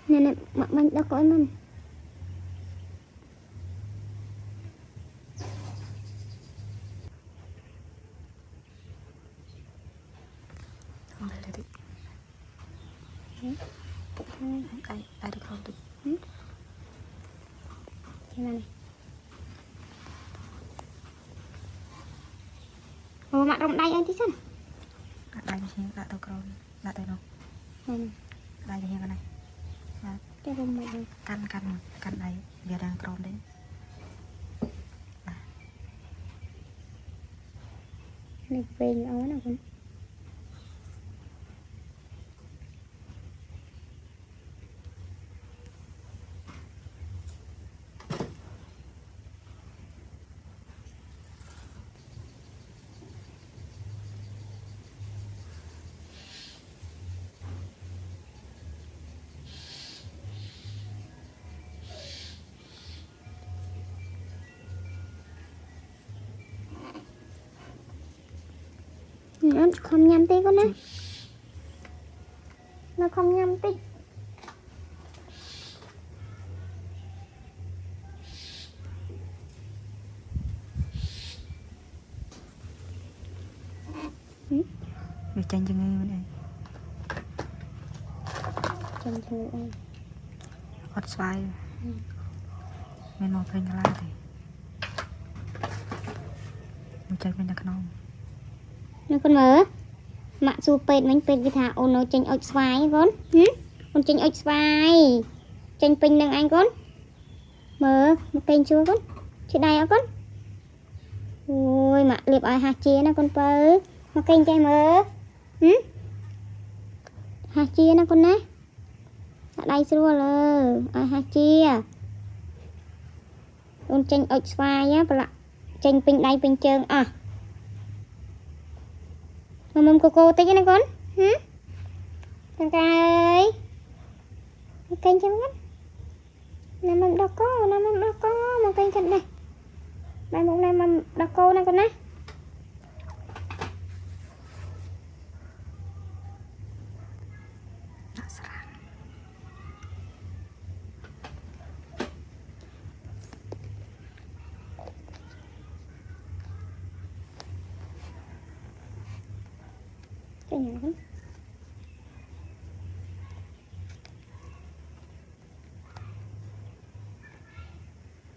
nè nè mặc mình đâu có mình không đây đi ai được không được thế này ồ mặc đồng đây anh tí xem đây thì lại tao cầu lại tao đâu này đây thì cái này cái đồng mày đây căn này giờ đang cầu đấy này về nó nào con nó không nhầm tí con nè nó không nhầm tí việc tranh cho người này chân chân ơi hot xoay mình một hình lại thì mình chơi bên đặc nông nó con mở mạ su pet mình pet cái thà ôn nó tranh ớt xoay con con tranh ớt xoay tranh pin nâng anh con mở một kênh chưa con chị đây á con ôi mạ liệp ở hạt chia nó con pơ một kênh chơi mở hạt chia nó con nè ở đây xưa lơ ở hạt chia con tranh ớt xoay á bà tranh pin đây pin trơn à mầm cô tí cho nó con con ca ơi kênh cho con nè mầm đâu có một kênh chân này đây một này mầm đâu cô này con nè cái nhà con